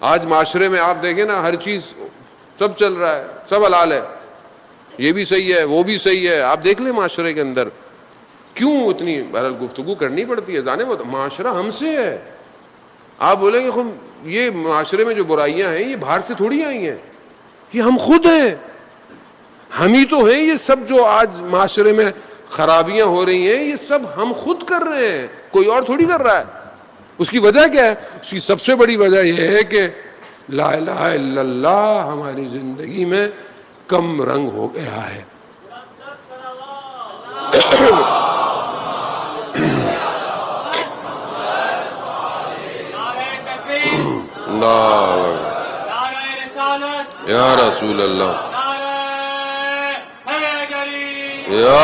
آج معاشرے میں آپ دیکھیں نا، ہر چیز سب چل رہا ہے، سب حلال ہے، یہ بھی صحیح ہے وہ بھی صحیح ہے. آپ دیکھ لیں معاشرے کے اندر کیوں اتنی بہرحال گفتگو کرنی پڑتی ہے. جانے وہ معاشرہ ہم سے ہے. آپ بولیں گے خود یہ معاشرے میں جو برائیاں ہیں یہ باہر سے تھوڑی آئی ہیں، یہ ہم خود ہیں، ہم ہی تو ہیں. یہ سب جو آج معاشرے میں خرابیاں ہو رہی ہیں یہ سب ہم خود کر رہے ہیں، کوئی اور تھوڑی کر رہا ہے. اس کی وجہ کیا ہے؟ اس کی سب سے بڑی وجہ یہ ہے کہ لا الہ الا اللہ ہماری زندگی میں کم رنگ ہو گیا ہے. اللہ یا رسول اللہ یا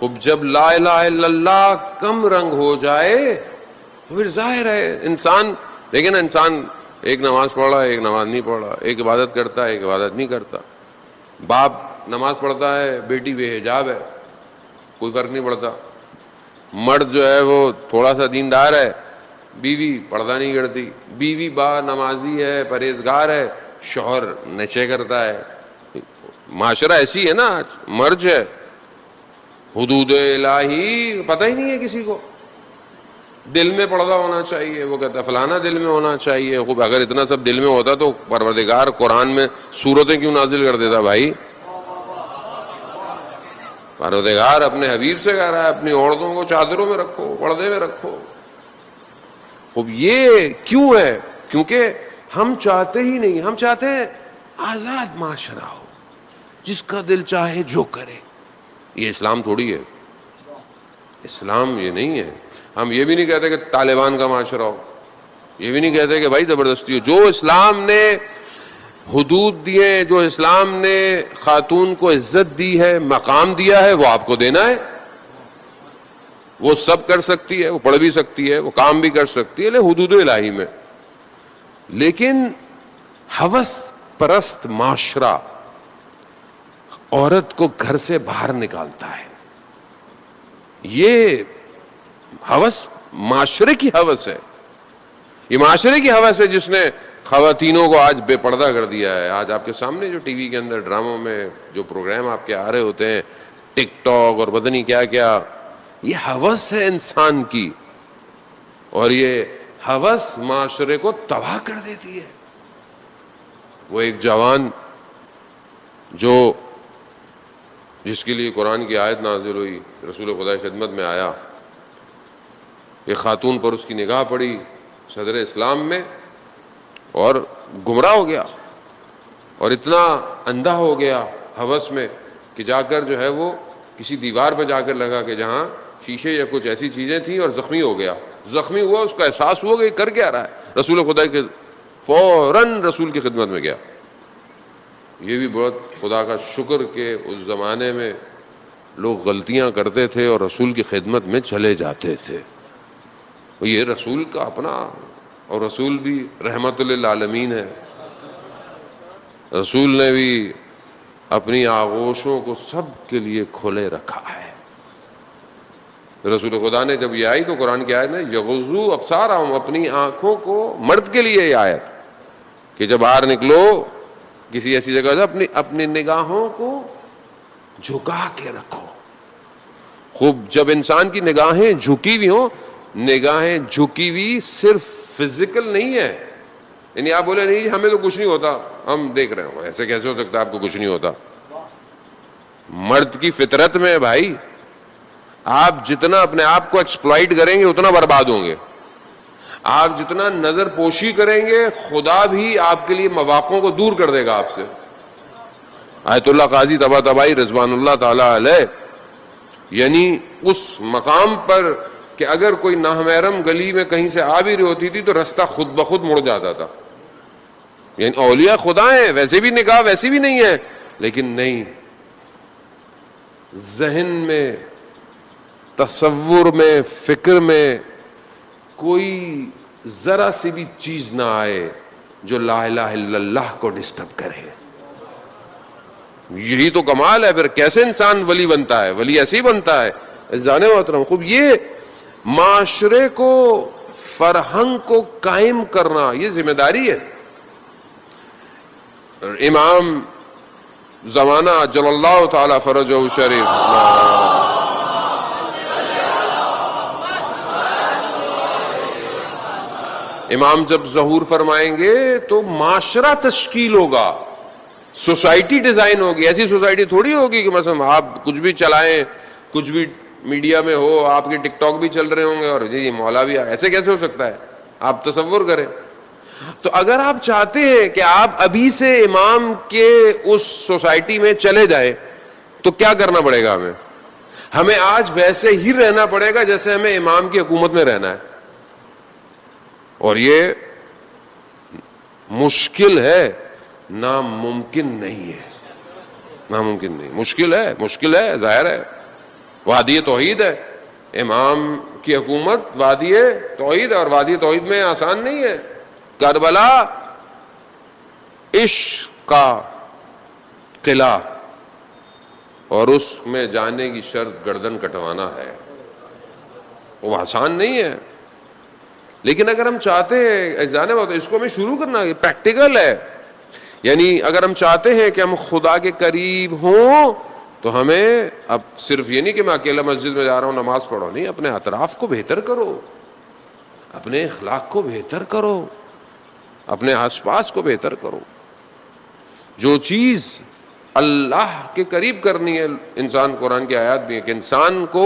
اب جب لا الہ الا اللہ کم رنگ ہو جائے تو پھر ظاہر ہے انسان، دیکھیں نا، انسان ایک نماز پڑھ رہا ہے ایک نماز نہیں پڑھ رہا، ایک عبادت کرتا ہے ایک عبادت نہیں کرتا، باپ نماز پڑھتا ہے بیٹی بے حجاب ہے، کوئی فرق نہیں پڑتا. مرد جو ہے وہ تھوڑا سا دیندار ہے، بیوی پردہ نہیں کرتی، بیوی با نمازی ہے پرہیزگار ہے، شوہر نشے کرتا ہے. معاشرہ ایسی ہے نا، مرج ہے. حدود الہی پتہ ہی نہیں ہے کسی کو. دل میں پردہ ہونا چاہیے، وہ کہتا ہے فلانا دل میں ہونا چاہیے. خوب اگر اتنا سب دل میں ہوتا تو پروردگار قرآن میں سورتیں کیوں نازل کر دیتا بھائی؟ پروردگار اپنے حبیب سے کہہ رہا ہے اپنی عورتوں کو چادروں میں رکھو، پردے میں رکھو. خوب یہ کیوں ہے؟ کیونکہ ہم چاہتے ہی نہیں، ہم چاہتے ہیں آزاد معاشرہ ہو، جس کا دل چاہے جو کرے. یہ اسلام تھوڑی ہے، اسلام یہ نہیں ہے. ہم یہ بھی نہیں کہتے کہ طالبان کا معاشرہ ہو، یہ بھی نہیں کہتے کہ بھائی زبردستی ہو. جو اسلام نے حدود دیے، جو اسلام نے خاتون کو عزت دی ہے، مقام دیا ہے، وہ آپ کو دینا ہے. وہ سب کر سکتی ہے، وہ پڑھ بھی سکتی ہے، وہ کام بھی کر سکتی ہے، لے حدود الہی میں. لیکن ہوس پرست معاشرہ عورت کو گھر سے باہر نکالتا ہے. یہ ہوس معاشرے کی ہوس ہے، یہ معاشرے کی ہوس ہے جس نے خواتینوں کو آج بے پردہ کر دیا ہے. آج آپ کے سامنے جو ٹی وی کے اندر ڈراموں میں جو پروگرام آپ کے آ رہے ہوتے ہیں، ٹک ٹاک اور پتہ نہیں کیا کیا، یہ ہوس ہے انسان کی، اور یہ ہوس معاشرے کو تباہ کر دیتی ہے. وہ ایک جوان جس کے لیے قرآن کی آیت نازل ہوئی، رسول خدا کی خدمت میں آیا، ایک خاتون پر اس کی نگاہ پڑی صدر اسلام میں، اور گمراہ ہو گیا اور اتنا اندھا ہو گیا ہوس میں کہ جا کر جو ہے وہ کسی دیوار پہ جا کر لگا کہ جہاں شیشے یا کچھ ایسی چیزیں تھیں، اور زخمی ہو گیا. زخمی ہوا، اس کا احساس ہوا کہ کر کیا رہا ہے. رسول خدا کے فوراً رسول کی خدمت میں گیا. یہ بھی بہت خدا کا شکر کہ اس زمانے میں لوگ غلطیاں کرتے تھے اور رسول کی خدمت میں چلے جاتے تھے. یہ رسول کا اپنا، اور رسول بھی رحمت للعالمین ہے. رسول نے بھی اپنی آغوشوں کو سب کے لیے کھولے رکھا ہے. رسول خدا نے جب یہ آئی تو قرآن کی آیت نے یغضوا ابصارہم، اپنی آنکھوں کو، مرد کے لیے یہ آیت کہ جب باہر نکلو کسی ایسی جگہ سے اپنی نگاہوں کو جھکا کے رکھو. خوب جب انسان کی نگاہیں جھکی ہوئی ہوں، نگاہیں جھکی ہوئی صرف فزیکل نہیں ہے، یعنی آپ بولے نہیں ہمیں تو کچھ نہیں ہوتا، ہم دیکھ رہے ہوں، ایسے کیسے ہو سکتا ہے آپ کو کچھ نہیں ہوتا؟ مرد کی فطرت میں ہے بھائی. آپ جتنا اپنے آپ کو ایکسپلائٹ کریں گے اتنا برباد ہوں گے. آپ جتنا نظر پوشی کریں گے خدا بھی آپ کے لیے مواقعوں کو دور کر دے گا آپ سے. آیت اللہ قاضی طباطبائی رضوان اللہ تعالی علیہ، یعنی اس مقام پر کہ اگر کوئی نامحرم گلی میں کہیں سے آ بھی رہی ہوتی تھی تو رستہ خود بخود مڑ جاتا تھا. یعنی اولیاء خدا ہیں، ویسے بھی نکاح ویسی بھی نہیں ہے، لیکن نہیں، ذہن میں، تصور میں، فکر میں کوئی ذرا سی بھی چیز نہ آئے جو لا الہ الا اللہ کو ڈسٹرب کرے. یہی تو کمال ہے. پھر کیسے انسان ولی بنتا ہے؟ ولی ایسے ہی بنتا ہے. جانے محترم خوب یہ معاشرے کو، فرہنگ کو قائم کرنا یہ ذمہ داری ہے. امام زمانہ جل اللہ تعالی فرجہ شریف، امام جب ظہور فرمائیں گے تو معاشرہ تشکیل ہوگا، سوسائٹی ڈیزائن ہوگی. ایسی سوسائٹی تھوڑی ہوگی کہ مثلا آپ کچھ بھی چلائیں، کچھ بھی میڈیا میں ہو، آپ کے ٹک ٹاک بھی چل رہے ہوں گے اور جی یہ مولوی، ایسے کیسے ہو سکتا ہے؟ آپ تصور کریں. تو اگر آپ چاہتے ہیں کہ آپ ابھی سے امام کے اس سوسائٹی میں چلے جائیں تو کیا کرنا پڑے گا؟ ہمیں آج ویسے ہی رہنا پڑے گا جیسے ہمیں امام کی حکومت میں رہنا ہے. اور یہ مشکل ہے، ناممکن نہیں ہے. ناممکن نہیں، مشکل ہے ظاہر ہے. وادی توحید ہے، امام کی حکومت وادی توحید ہے، اور وادی توحید میں آسان نہیں ہے. کربلا عشق کا قلعہ، اور اس میں جانے کی شرط گردن کٹوانا ہے. وہ آسان نہیں ہے. لیکن اگر ہم چاہتے ہیں جانے بات، اس کو ہمیں شروع کرنا ہے، پریکٹیکل ہے. یعنی اگر ہم چاہتے ہیں کہ ہم خدا کے قریب ہوں تو ہمیں اب صرف یہ نہیں کہ میں اکیلا مسجد میں جا رہا ہوں نماز پڑھو، نہیں، اپنے اطراف کو بہتر کرو، اپنے اخلاق کو بہتر کرو، اپنے آس پاس کو بہتر کرو. جو چیز اللہ کے قریب کرنی ہے، انسان، قرآن کی آیات بھی ہے کہ انسان کو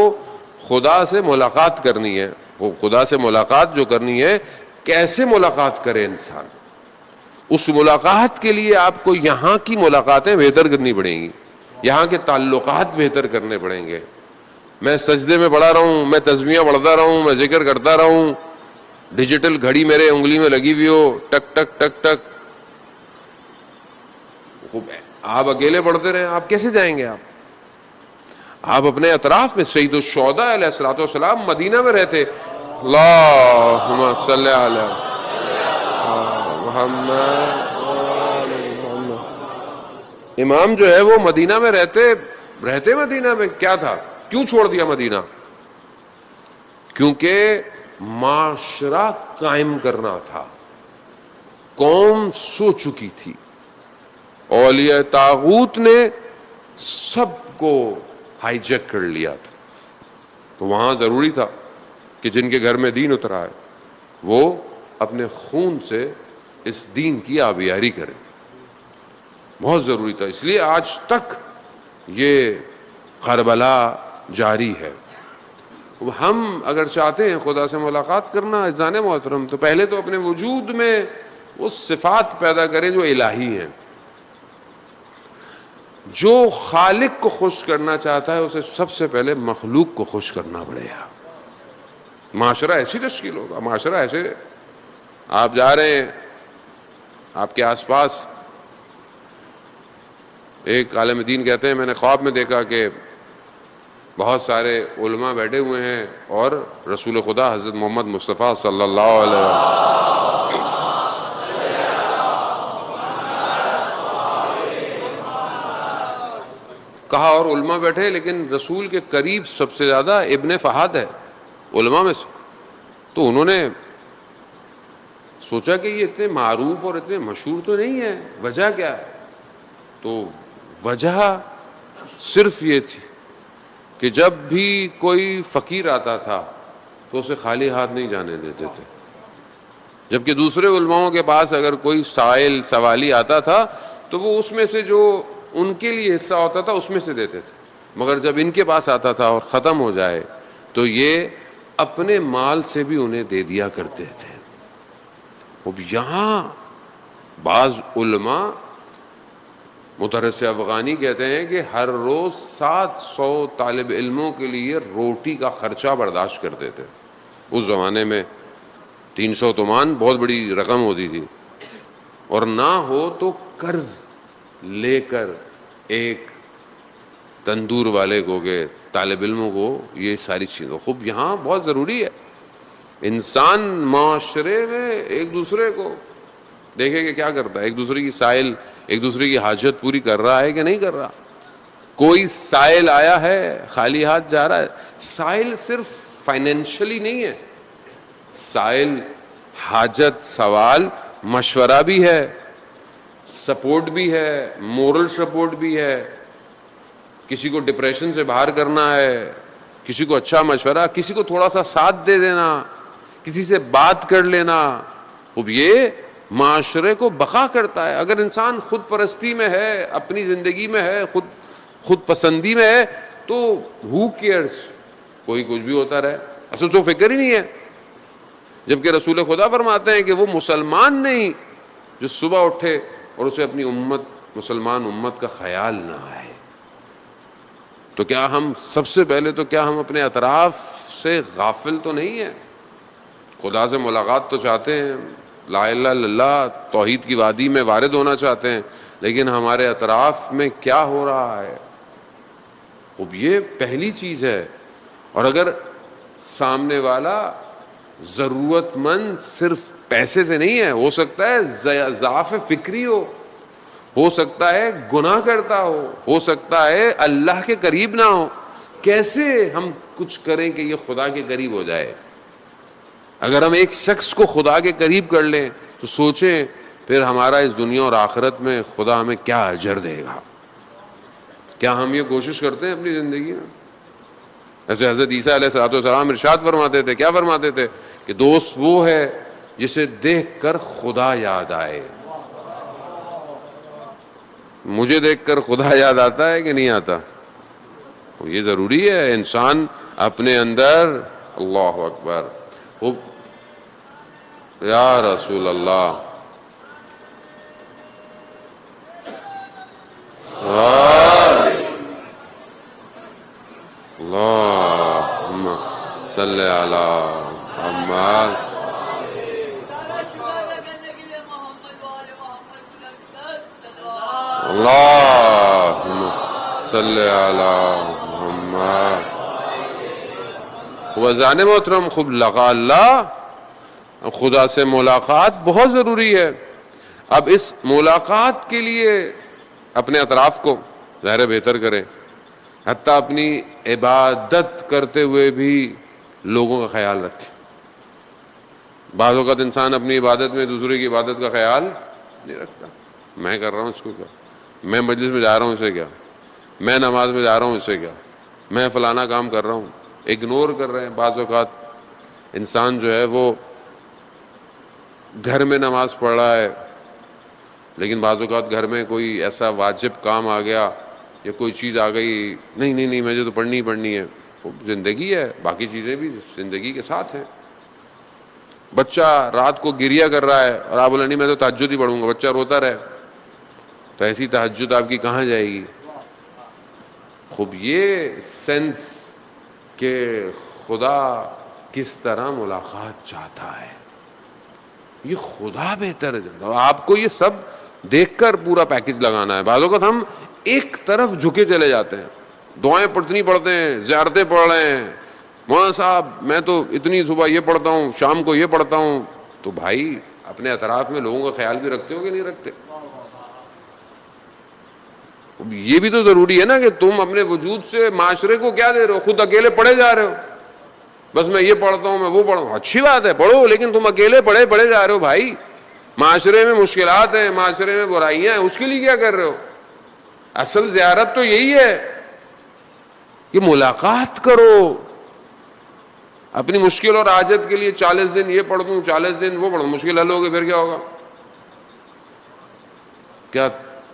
خدا سے ملاقات کرنی ہے. وہ خدا سے ملاقات جو کرنی ہے، کیسے ملاقات کرے انسان؟ اس ملاقات کے لیے آپ کو یہاں کی ملاقاتیں بہتر کرنی پڑیں گی، یہاں کے تعلقات بہتر کرنے پڑیں گے. میں سجدے میں پڑھا رہا ہوں، میں تسبیحاں پڑھتا رہا ہوں، میں ذکر کرتا رہا ہوں، ڈیجیٹل گھڑی میرے انگلی میں لگی ہوئی ہو، ٹک ٹک ٹک ٹک. آپ اکیلے پڑھتے رہے، آپ کیسے جائیں گے؟ آپ اپنے اطراف میں. سید الشہداء علیہ الصلوۃ والسلام مدینہ میں رہتے. اللہم صلی علی محمد. امام جو ہے وہ مدینہ میں رہتے مدینہ میں کیا تھا؟ کیوں چھوڑ دیا مدینہ؟ کیونکہ معاشرہ قائم کرنا تھا. قوم سو چکی تھی، اولیاء طاغوت نے سب کو ہائی جیک کر لیا تھا. تو وہاں ضروری تھا کہ جن کے گھر میں دین اترا ہے وہ اپنے خون سے اس دین کی آبیاری کریں. بہت ضروری تھا. اس لیے آج تک یہ کربلا جاری ہے. ہم اگر چاہتے ہیں خدا سے ملاقات کرنا اذان محترم، تو پہلے تو اپنے وجود میں وہ صفات پیدا کریں جو الہی ہیں. جو خالق کو خوش کرنا چاہتا ہے اسے سب سے پہلے مخلوق کو خوش کرنا پڑے گا. معاشرہ ایسی تشکیل ہوگا. معاشرہ ایسے، آپ جا رہے ہیں، آپ کے آس پاس ایک عالم دین کہتے ہیں میں نے خواب میں دیکھا کہ بہت سارے علماء بیٹھے ہوئے ہیں اور رسول خدا حضرت محمد مصطفیٰ صلی اللہ علیہ وسلم کہا، اور علماء بیٹھے، لیکن رسول کے قریب سب سے زیادہ ابن فہد ہے علماء میں سے. تو انہوں نے سوچا کہ یہ اتنے معروف اور اتنے مشہور تو نہیں ہے، وجہ کیا ہے؟ تو وجہ صرف یہ تھی کہ جب بھی کوئی فقیر آتا تھا تو اسے خالی ہاتھ نہیں جانے دیتے تھے، جبکہ دوسرے علماؤں کے پاس اگر کوئی سائل سوالی آتا تھا تو وہ اس میں سے جو ان کے لیے حصہ ہوتا تھا اس میں سے دیتے تھے. مگر جب ان کے پاس آتا تھا اور ختم ہو جائے تو یہ اپنے مال سے بھی انہیں دے دیا کرتے تھے. اب یہاں بعض علماء، مدرس افغانی کہتے ہیں کہ ہر روز 700 طالب علموں کے لیے روٹی کا خرچہ برداشت کرتے تھے. اس زمانے میں 300 تومان بہت بڑی رقم ہوتی تھی، اور نہ ہو تو قرض لے کر ایک تندور والے کو کہ طالب علموں کو یہ ساری چیزیں. خوب یہاں بہت ضروری ہے انسان معاشرے میں ایک دوسرے کو دیکھے کہ کیا کرتا ہے، ایک دوسرے کی سائل، ایک دوسرے کی حاجت پوری کر رہا ہے کہ نہیں کر رہا. کوئی سائل آیا ہے خالی ہاتھ جا رہا ہے. سائل صرف فائنینشلی نہیں ہے، سائل حاجت، سوال، مشورہ بھی ہے، سپورٹ بھی ہے، مورل سپورٹ بھی ہے. کسی کو ڈپریشن سے باہر کرنا ہے، کسی کو اچھا مشورہ، کسی کو تھوڑا سا ساتھ دے دینا، کسی سے بات کر لینا. اب یہ معاشرے کو بقا کرتا ہے. اگر انسان خود پرستی میں ہے، اپنی زندگی میں ہے، خود پسندی میں ہے، تو ہو کیئرس، کوئی کچھ بھی ہوتا رہے، اصل تو فکر ہی نہیں ہے. جبکہ رسول خدا فرماتے ہیں کہ وہ مسلمان نہیں جو صبح اٹھے اور اسے اپنی امت، مسلمان امت کا خیال نہ آئے. تو کیا ہم سب سے پہلے تو کیا ہم اپنے اطراف سے غافل تو نہیں ہیں؟ خدا سے ملاقات تو چاہتے ہیں، لا الہ الا اللہ توحید کی وادی میں وارد ہونا چاہتے ہیں، لیکن ہمارے اطراف میں کیا ہو رہا ہے؟ اب یہ پہلی چیز ہے. اور اگر سامنے والا ضرورت مند صرف پیسے سے نہیں ہے، ہو سکتا ہے ضعف فکری ہو سکتا ہے گناہ کرتا ہو سکتا ہے اللہ کے قریب نہ ہو. کیسے ہم کچھ کریں کہ یہ خدا کے قریب ہو جائے؟ اگر ہم ایک شخص کو خدا کے قریب کر لیں تو سوچیں پھر ہمارا اس دنیا اور آخرت میں خدا ہمیں کیا اجر دے گا. کیا ہم یہ کوشش کرتے ہیں اپنی زندگی میں؟ ایسے حضرت عیسیٰ علیہ السلام ارشاد فرماتے تھے، کیا فرماتے تھے کہ دوست وہ ہے جسے دیکھ کر خدا یاد آئے. مجھے دیکھ کر خدا یاد آتا ہے کہ نہیں آتا؟ یہ ضروری ہے انسان اپنے اندر. اللہ اکبر، یا رسول اللہ، اللہم صلی علی محمد. اللہم صلی علی محمد. وزان محترم، خوب لقاء اللہ، خدا سے ملاقات بہت ضروری ہے. اب اس ملاقات کے لیے اپنے اطراف کو ظاہر بہتر کریں، حتیٰ اپنی عبادت کرتے ہوئے بھی لوگوں کا خیال رکھیں. بعض اوقات انسان اپنی عبادت میں دوسرے کی عبادت کا خیال نہیں رکھتا. میں کر رہا ہوں اس کو کیا، میں مجلس میں جا رہا ہوں اسے کیا، میں نماز میں جا رہا ہوں اسے کیا، میں فلانا کام کر رہا ہوں. اگنور کر رہے ہیں. بعض اوقات انسان جو ہے وہ گھر میں نماز پڑھ رہا ہے، لیکن بعض اوقات گھر میں کوئی ایسا واجب کام آ گیا یا کوئی چیز آ گئی، نہیں مجھے تو پڑھنی ہی پڑھنی ہے. زندگی ہے، باقی چیزیں بھی زندگی کے ساتھ ہیں. بچہ رات کو گریہ کر رہا ہے اور آپ بولے نہیں میں تو تہجد ہی پڑھوں گا، بچہ روتا رہے، تو ایسی تہجد آپ کی کہاں جائے گی؟ خوب یہ سینس کہ خدا کس طرح ملاقات چاہتا ہے، یہ خدا بہتر ہے. آپ کو یہ سب دیکھ کر پورا پیکج لگانا ہے. بعض اوقات ہم ایک طرف جھکے چلے جاتے ہیں، دعائیں پڑھنی پڑھتے ہیں، زیارتیں پڑھ رہے ہیں، مولانا صاحب میں تو اتنی صبح یہ پڑھتا ہوں، شام کو یہ پڑھتا ہوں. تو بھائی اپنے اطراف میں لوگوں کا خیال بھی رکھتے ہو کہ نہیں رکھتے؟ یہ بھی تو ضروری ہے نا کہ تم اپنے وجود سے معاشرے کو کیا دے رہے ہو؟ خود اکیلے پڑھے جا رہے ہو، بس میں یہ پڑھتا ہوں، میں وہ پڑھوں. اچھی بات ہے پڑھو، لیکن تم اکیلے پڑھے جا رہے ہو. بھائی معاشرے میں مشکلات ہیں، معاشرے میں برائیاں ہیں، اس کے لیے کیا کر رہے ہو؟ اصل زیارت تو یہی ہے کہ ملاقات کرو. اپنی مشکل اور حاجت کے لیے 40 دن یہ پڑھ دوں، 40 دن وہ پڑھ دوں، مشکل حل ہوگی، پھر کیا ہوگا؟ کیا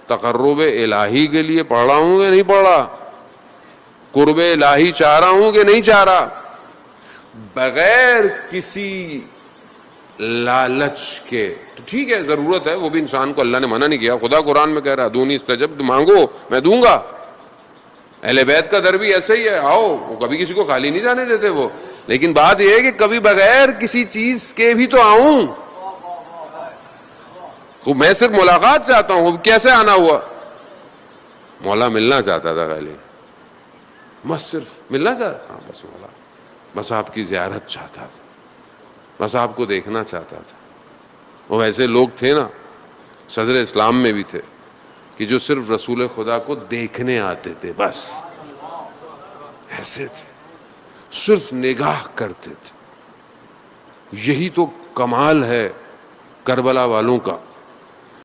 تقرب الہی کے لیے پڑھ رہا ہوں کہ نہیں پڑھ رہا؟ قرب الہی چاہ رہا ہوں کہ نہیں چاہ رہا؟ بغیر کسی لالچ کے. تو ٹھیک ہے ضرورت ہے، وہ بھی انسان کو اللہ نے منع نہیں کیا. خدا قرآن میں کہہ رہا دونی استجب، مانگو میں دوں گا. اہل بیت کا در بھی ایسا ہی ہے، آؤ، وہ کبھی کسی کو خالی نہیں جانے دیتے وہ. لیکن بات یہ ہے کہ کبھی بغیر کسی چیز کے بھی تو آؤں. میں صرف ملاقات چاہتا ہوں. کیسے آنا ہوا؟ مولا ملنا چاہتا تھا، خالی بس صرف ملنا چاہتا. ہاں بس مولا بس آپ کی زیارت چاہتا تھا، بس آپ کو دیکھنا چاہتا تھا. وہ ایسے لوگ تھے نا صدر اسلام میں بھی تھے کہ جو صرف رسول خدا کو دیکھنے آتے تھے، بس ایسے تھے، صرف نگاہ کرتے تھے. یہی تو کمال ہے کربلا والوں کا.